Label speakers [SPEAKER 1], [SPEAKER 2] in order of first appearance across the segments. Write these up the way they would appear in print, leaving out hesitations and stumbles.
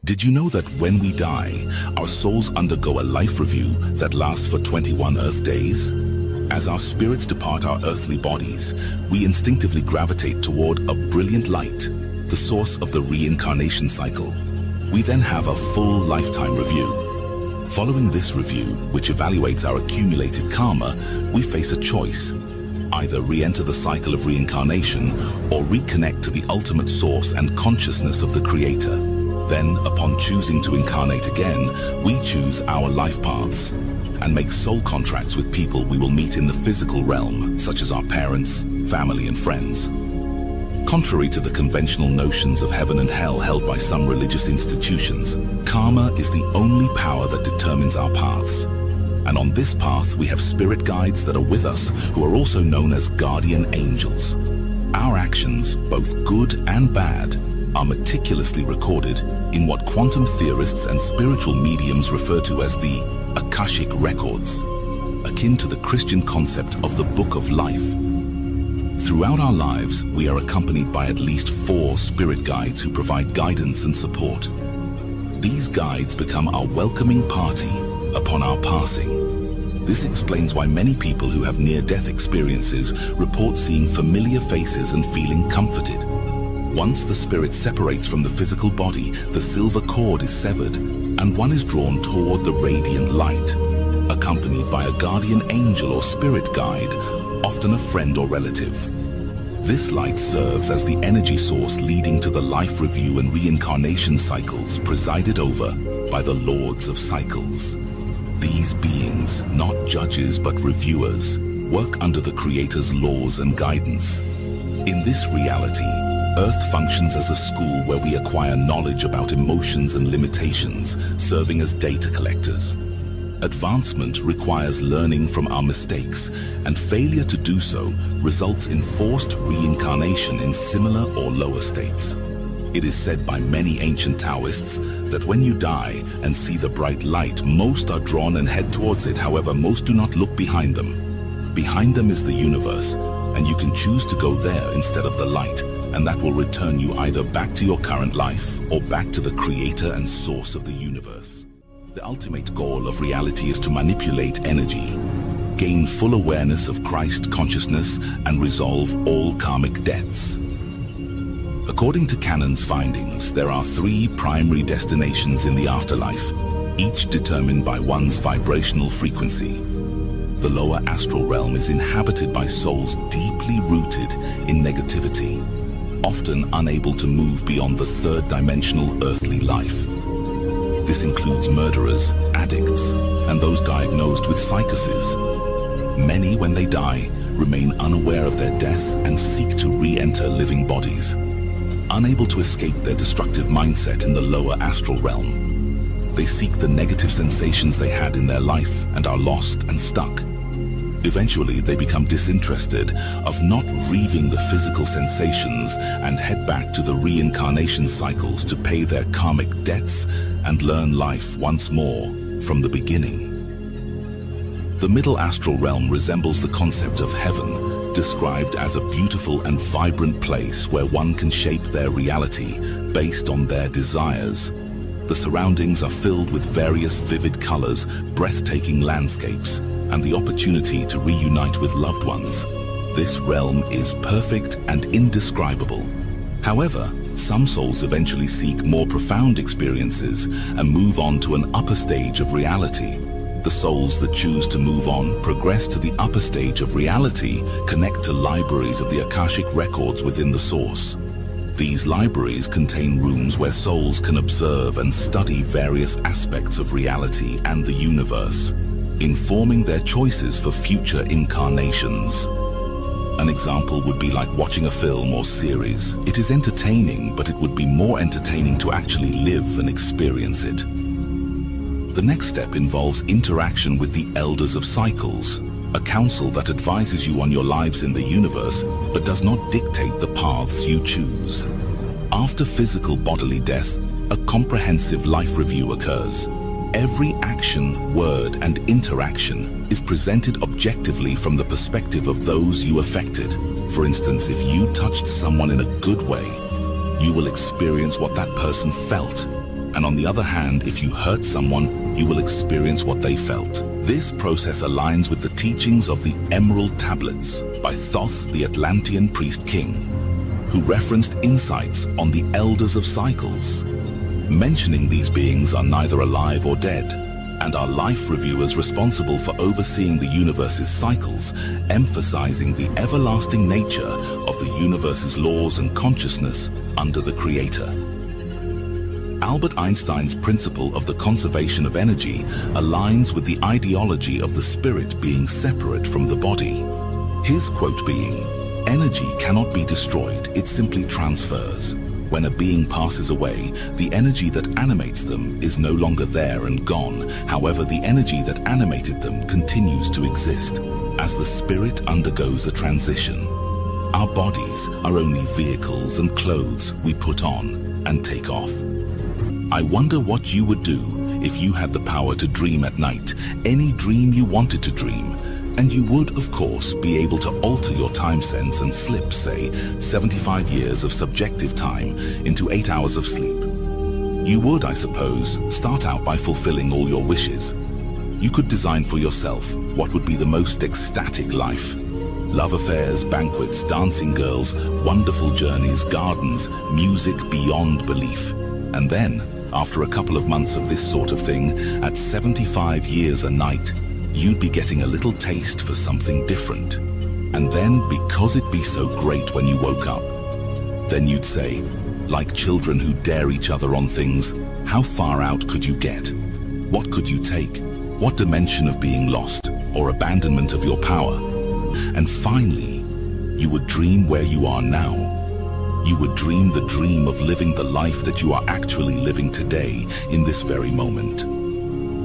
[SPEAKER 1] Did you know that when we die, our souls undergo a life review that lasts for 21 Earth days? As our spirits depart our earthly bodies, we instinctively gravitate toward a brilliant light, the source of the reincarnation cycle. We then have a full lifetime review. Following this review, which evaluates our accumulated karma, we face a choice. Either re-enter the cycle of reincarnation or reconnect to the ultimate source and consciousness of the Creator. Then, upon choosing to incarnate again, we choose our life paths and make soul contracts with people we will meet in the physical realm, such as our parents, family, and friends. Contrary to the conventional notions of heaven and hell held by some religious institutions, karma is the only power that determines our paths. And on this path, we have spirit guides that are with us, who are also known as guardian angels. Our actions, both good and bad, are meticulously recorded in what quantum theorists and spiritual mediums refer to as the Akashic Records, akin to the Christian concept of the Book of Life. Throughout our lives, we are accompanied by at least 4 spirit guides who provide guidance and support. These guides become our welcoming party upon our passing. This explains why many people who have near-death experiences report seeing familiar faces and feeling comforted. Once the spirit separates from the physical body, the silver cord is severed, and one is drawn toward the radiant light, accompanied by a guardian angel or spirit guide, often a friend or relative. This light serves as the energy source leading to the life review and reincarnation cycles presided over by the Lords of Cycles. These beings, not judges but reviewers, work under the Creator's laws and guidance. In this reality, Earth functions as a school where we acquire knowledge about emotions and limitations, serving as data collectors. Advancement requires learning from our mistakes, and failure to do so results in forced reincarnation in similar or lower states. It is said by many ancient Taoists that when you die and see the bright light, most are drawn and head towards it. However, most do not look behind them. Behind them is the universe, and you can choose to go there instead of the light, and that will return you either back to your current life or back to the Creator and source of the universe. The ultimate goal of reality is to manipulate energy, gain full awareness of Christ consciousness, and resolve all karmic debts. According to Canon's findings, there are 3 primary destinations in the afterlife, each determined by one's vibrational frequency. The lower astral realm is inhabited by souls deeply rooted in negativity, often unable to move beyond the 3rd dimensional earthly life. This includes murderers, addicts, and those diagnosed with psychoses. Many, when they die, remain unaware of their death and seek to re-enter living bodies, unable to escape their destructive mindset in the lower astral realm. They seek the negative sensations they had in their life and are lost and stuck. Eventually, they become disinterested of not reaving the physical sensations and head back to the reincarnation cycles to pay their karmic debts and learn life once more from the beginning. The middle astral realm resembles the concept of heaven, described as a beautiful and vibrant place where one can shape their reality based on their desires. The surroundings are filled with various vivid colors, breathtaking landscapes, and the opportunity to reunite with loved ones. This realm is perfect and indescribable. However, some souls eventually seek more profound experiences and move on to an upper stage of reality. The souls that choose to move on progress to the upper stage of reality, connect to libraries of the Akashic Records within the source. These libraries contain rooms where souls can observe and study various aspects of reality and the universe, informing their choices for future incarnations. An example would be like watching a film or series. It is entertaining, but it would be more entertaining to actually live and experience it. The next step involves interaction with the Elders of Cycles, a council that advises you on your lives in the universe, but does not dictate the paths you choose. After physical bodily death, a comprehensive life review occurs. Every action, word, and interaction is presented objectively from the perspective of those you affected. For instance, if you touched someone in a good way, you will experience what that person felt. And on the other hand, if you hurt someone, you will experience what they felt. This process aligns with the teachings of the Emerald Tablets by Thoth, the Atlantean priest king, who referenced insights on the Elders of Cycles, mentioning these beings are neither alive or dead, and are life reviewers responsible for overseeing the universe's cycles, emphasizing the everlasting nature of the universe's laws and consciousness under the Creator. Albert Einstein's principle of the conservation of energy aligns with the ideology of the spirit being separate from the body. His quote being, "Energy cannot be destroyed, it simply transfers. When a being passes away, the energy that animates them is no longer there and gone. However, the energy that animated them continues to exist as the spirit undergoes a transition. Our bodies are only vehicles and clothes we put on and take off." I wonder what you would do if you had the power to dream at night, any dream you wanted to dream. And you would, of course, be able to alter your time sense and slip, say, 75 years of subjective time into 8 hours of sleep. You would, I suppose, start out by fulfilling all your wishes. You could design for yourself what would be the most ecstatic life. Love affairs, banquets, dancing girls, wonderful journeys, gardens, music beyond belief. And then, after a couple of months of this sort of thing, at 75 years a night, you'd be getting a little taste for something different. And then, because it'd be so great when you woke up, then you'd say, like children who dare each other on things, how far out could you get? What could you take? What dimension of being lost or abandonment of your power? And finally, you would dream where you are now. You would dream the dream of living the life that you are actually living today in this very moment.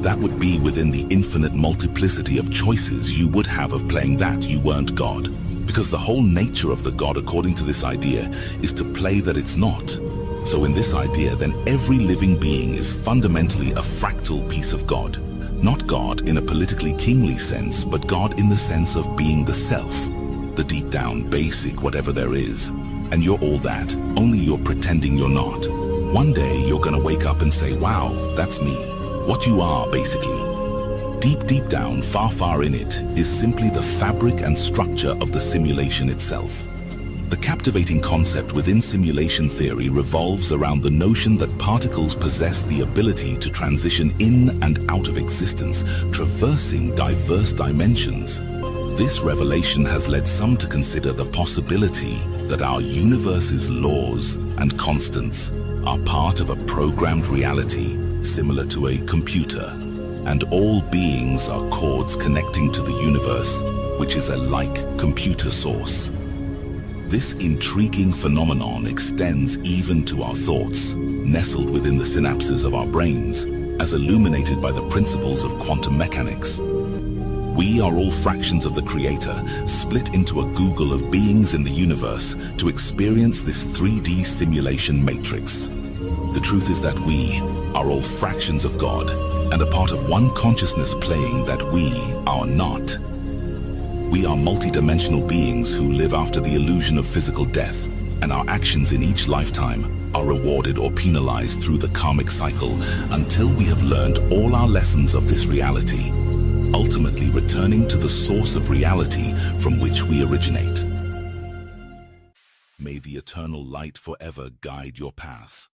[SPEAKER 1] That would be within the infinite multiplicity of choices you would have of playing that you weren't God. Because the whole nature of the God, according to this idea, is to play that it's not. So in this idea, then every living being is fundamentally a fractal piece of God. Not God in a politically kingly sense, but God in the sense of being the self, the deep down, basic, whatever there is. And you're all that, only you're pretending you're not. One day you're gonna wake up and say, wow, that's me. What you are, basically. Deep down, far in it, is simply the fabric and structure of the simulation itself. The captivating concept within simulation theory revolves around the notion that particles possess the ability to transition in and out of existence, traversing diverse dimensions. This revelation has led some to consider the possibility that our universe's laws and constants are part of a programmed reality similar to a computer, and all beings are cords connecting to the universe, which is a like computer source. This intriguing phenomenon extends even to our thoughts, nestled within the synapses of our brains, as illuminated by the principles of quantum mechanics. We are all fractions of the Creator, split into a Google of beings in the universe to experience this 3D simulation matrix. The truth is that we are all fractions of God and a part of one consciousness playing that we are not. We are multidimensional beings who live after the illusion of physical death, and our actions in each lifetime are rewarded or penalized through the karmic cycle until we have learned all our lessons of this reality, ultimately returning to the source of reality from which we originate. May the eternal light forever guide your path.